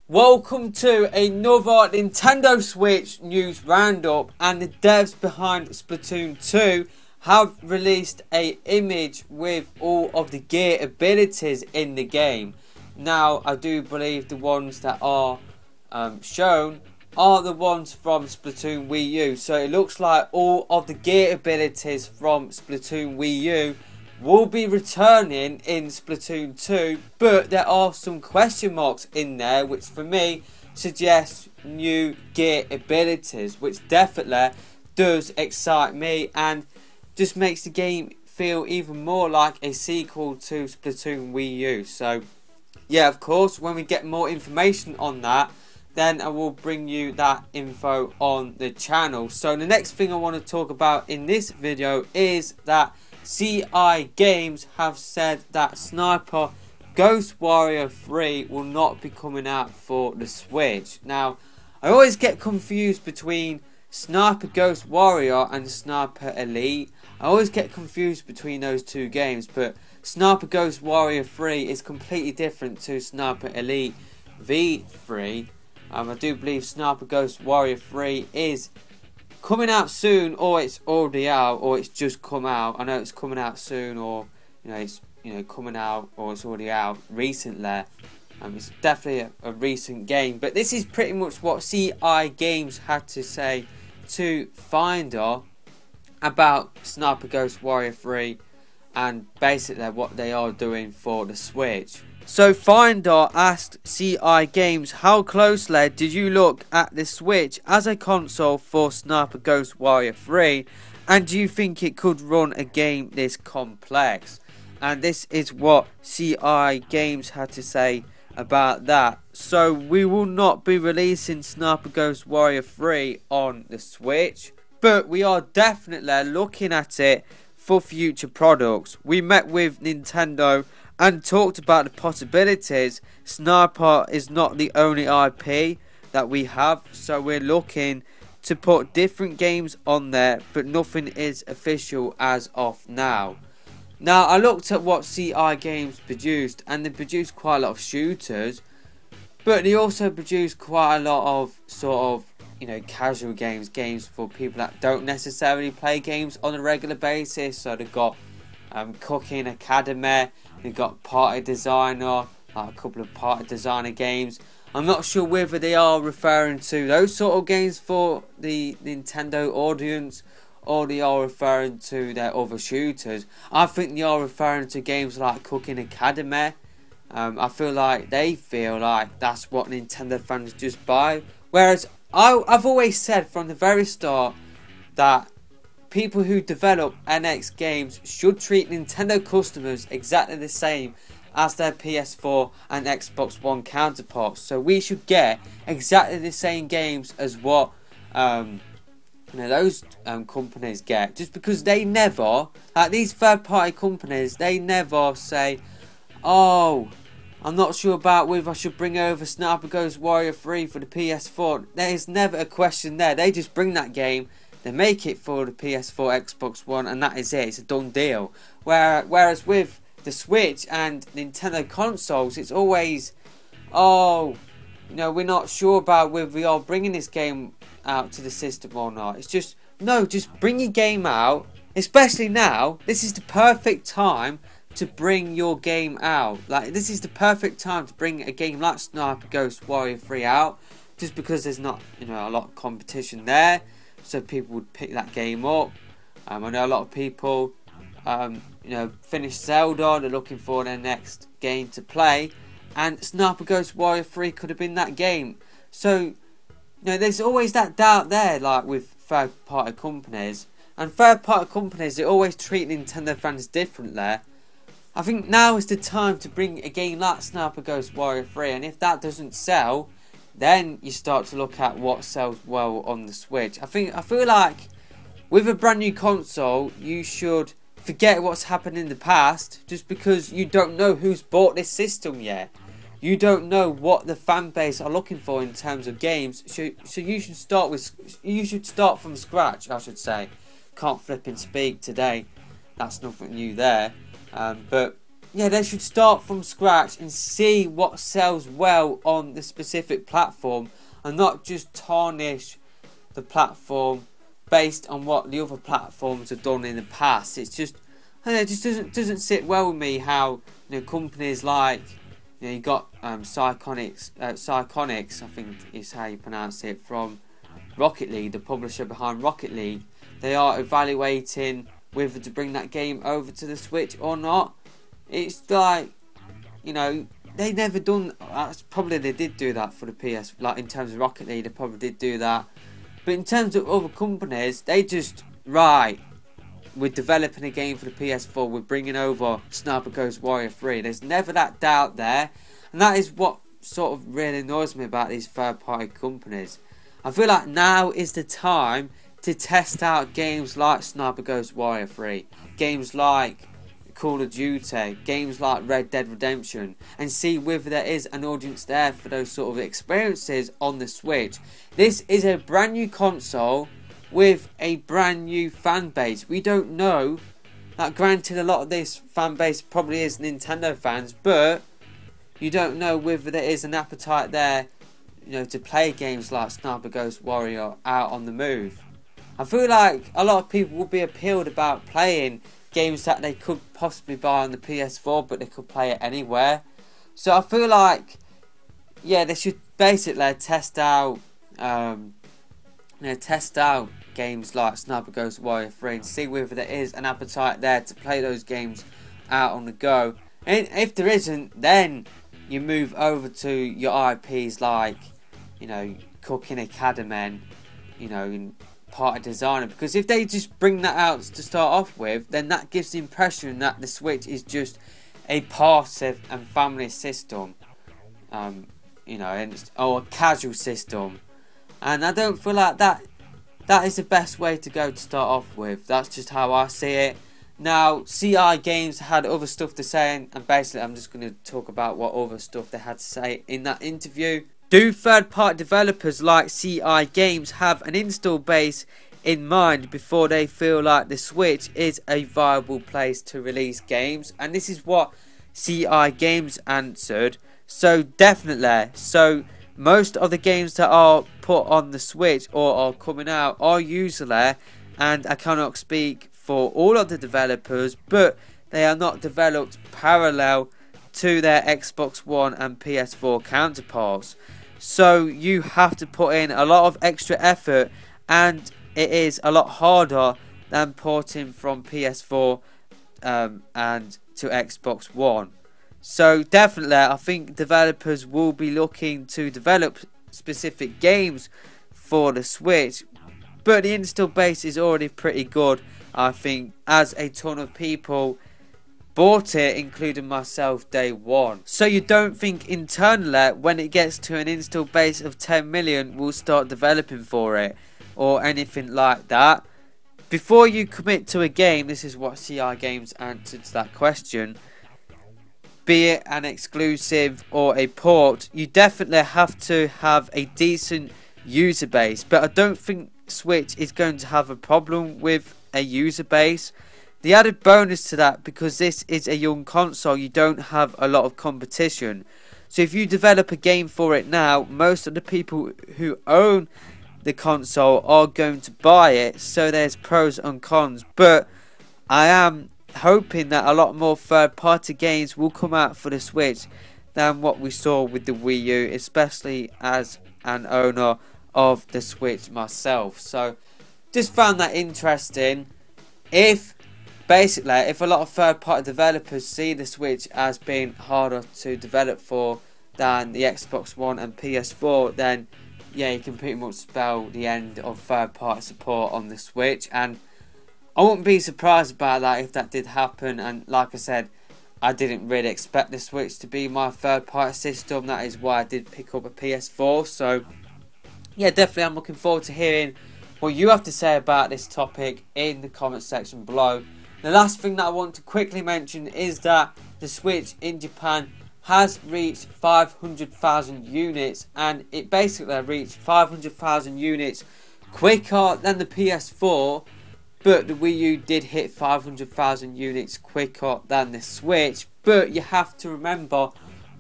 Welcome to another Nintendo Switch news roundup, and the devs behind Splatoon 2 have released an image with all of the gear abilities in the game. Now, I do believe the ones that are shown are the ones from Splatoon Wii U. So it looks like all of the gear abilities from Splatoon Wii U will be returning in Splatoon 2, but there are some question marks in there which for me suggests new gear abilities, which definitely does excite me and just makes the game feel even more like a sequel to Splatoon Wii U. So yeah, of course, when we get more information on that, then I will bring you that info on the channel. So the next thing I want to talk about in this video is that CI Games have said that Sniper Ghost Warrior 3 will not be coming out for the Switch. Now, I always get confused between Sniper Ghost Warrior and Sniper Elite. I always get confused between those two games, but Sniper Ghost Warrior 3 is completely different to Sniper Elite V3. I do believe Sniper Ghost Warrior 3 is coming out soon, or it's already out, or it's just come out. I know it's coming out soon, or it's coming out, or it's already out recently. It's definitely a recent game, but this is pretty much what CI Games had to say to Finder about Sniper Ghost Warrior 3 and basically what they are doing for the Switch. So Finder asked CI Games, how closely did you look at the Switch as a console for Sniper Ghost Warrior 3, and do you think it could run a game this complex? And this is what CI Games had to say about that. So we will not be releasing Sniper Ghost Warrior 3 on the Switch, but we are definitely looking at it for future products. We met with Nintendo and talked about the possibilities. Sniper is not the only IP that we have, so we're looking to put different games on there, but nothing is official as of now. Now, I looked at what CI Games produced, and they produced quite a lot of shooters, but they also produced quite a lot of casual games for people that don't necessarily play games on a regular basis. So they've got Cooking Academy, they've got Party Designer, like a couple of Party Designer games. I'm not sure whether they are referring to those sort of games for the Nintendo audience, or they are referring to their other shooters. I think they are referring to games like Cooking Academy. I feel like they feel like that's what Nintendo fans just buy. Whereas I've always said from the very start that people who develop NX games should treat Nintendo customers exactly the same as their PS4 and Xbox One counterparts. So we should get exactly the same games as what those companies get. Just because they never, like these third party companies, they never say, oh, I'm not sure about whether I should bring over Sniper Ghost Warrior 3 for the PS4. There is never a question there. They just bring that game, they make it for the PS4, Xbox One, and that is it. It's a done deal. Whereas with the Switch and Nintendo consoles, it's always, we're not sure about whether we are bringing this game out to the system or not. It's just, no, just bring your game out. Especially now, this is the perfect time to bring your game out. Like, this is the perfect time to bring a game like Sniper Ghost Warrior 3 out, just because there's not a lot of competition there, so people would pick that game up. I know a lot of people finished Zelda, they're looking for their next game to play, and Sniper Ghost Warrior 3 could have been that game. So there's always that doubt there, like with third party companies, and third party companies, they always treat Nintendo fans differently. I think now is the time to bring a game like Sniper Ghost Warrior 3, and if that doesn't sell, then you start to look at what sells well on the Switch. I feel like with a brand new console, you should forget what's happened in the past, just because you don't know who's bought this system yet. You don't know what the fan base are looking for in terms of games, so you should start from scratch, I should say. Can't flip and speak today. That's nothing new there. But yeah, they should start from scratch and see what sells well on the specific platform, and not just tarnish the platform based on what the other platforms have done in the past. It's just, I don't know, it just doesn't sit well with me how, you know, companies like, you know, you got Psychonix, I think is how you pronounce it, from Rocket League, the publisher behind Rocket League. They are evaluating whether to bring that game over to the Switch or not. It's like, you know, they never done. Probably they did do that for the PS. Like in terms of Rocket League, they probably did do that. But in terms of other companies, they just, right, we're developing a game for the PS4. We're bringing over Sniper Ghost Warrior 3. There's never that doubt there, and that is what sort of really annoys me about these third-party companies. I feel like now is the time to test out games like Sniper Ghost Warrior 3, games like Call of Duty, games like Red Dead Redemption, and see whether there is an audience there for those sort of experiences on the Switch. This is a brand new console with a brand new fan base. We don't know, like, granted a lot of this fan base probably is Nintendo fans, but you don't know whether there is an appetite there, you know, to play games like Sniper Ghost Warrior out on the move. I feel like a lot of people will be appealed about playing games that they could possibly buy on the PS4, but they could play it anywhere. So I feel like, yeah, they should basically test out games like Sniper Ghost Warrior 3 and see whether there is an appetite there to play those games out on the go. And if there isn't, then you move over to your IPs like, you know, Cooking Academy, you know, and Party Designer, because if they just bring that out to start off with, then that gives the impression that the Switch is just a passive and family system, you know, or a casual system, and I don't feel like that is the best way to go to start off with. That's just how I see it. Now, CI Games had other stuff to say, and basically I'm just going to talk about what other stuff they had to say in that interview. Do third-party developers like CI Games have an install base in mind before they feel like the Switch is a viable place to release games? And this is what CI Games answered. So definitely. So most of the games that are put on the Switch or are coming out are usually, and I cannot speak for all of the developers, but they are not developed parallel to their Xbox One and PS4 counterparts. So you have to put in a lot of extra effort, and it is a lot harder than porting from PS4 and to Xbox One. So definitely I think developers will be looking to develop specific games for the Switch, but the install base is already pretty good, I think, as a ton of people bought it, including myself, day one. So you don't think internally, when it gets to an install base of 10 million, we'll start developing for it or anything like that? Before you commit to a game, this is what CI Games answered to that question, be it an exclusive or a port, you definitely have to have a decent user base. But I don't think Switch is going to have a problem with a user base. The added bonus to that, because this is a young console, you don't have a lot of competition. So if you develop a game for it now, most of the people who own the console are going to buy it. So there's pros and cons. But I am hoping that a lot more third-party games will come out for the Switch than what we saw with the Wii U, especially as an owner of the Switch myself. So just found that interesting. If a lot of third-party developers see the Switch as being harder to develop for than the Xbox One and PS4, then yeah, you can pretty much spell the end of third-party support on the Switch, and I wouldn't be surprised about that if that did happen. And like I said, I didn't really expect the Switch to be my third-party system. That is why I did pick up a PS4. So yeah, definitely I'm looking forward to hearing what you have to say about this topic in the comment section below. The last thing that I want to quickly mention is that the Switch in Japan has reached 500,000 units, and it basically reached 500,000 units quicker than the PS4 but the Wii U did hit 500,000 units quicker than the Switch. But you have to remember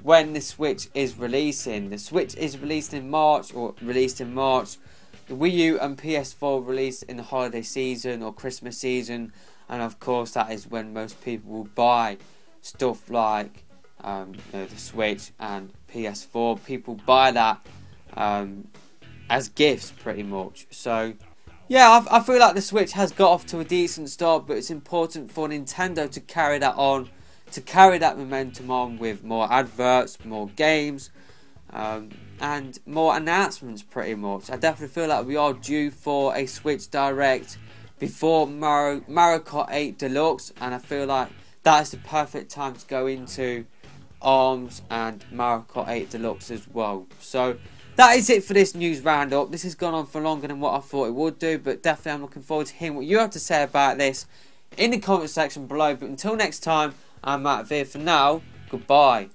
when the Switch is releasing. The Switch is released in March, or released in March. The Wii U and PS4 released in the holiday season or Christmas season, and of course that is when most people will buy stuff like the Switch and PS4. People buy that as gifts pretty much. So yeah, I feel like the Switch has got off to a decent start, but it's important for Nintendo to carry that on, to carry that momentum on with more adverts, more games, and more announcements pretty much. I definitely feel like we are due for a Switch Direct before Mario Kart 8 Deluxe, and I feel like that is the perfect time to go into ARMS and Mario Kart 8 Deluxe as well. So that is it for this news roundup. This has gone on for longer than what I thought it would do, but definitely I'm looking forward to hearing what you have to say about this in the comment section below. But until next time, I'm out of here for now. Goodbye.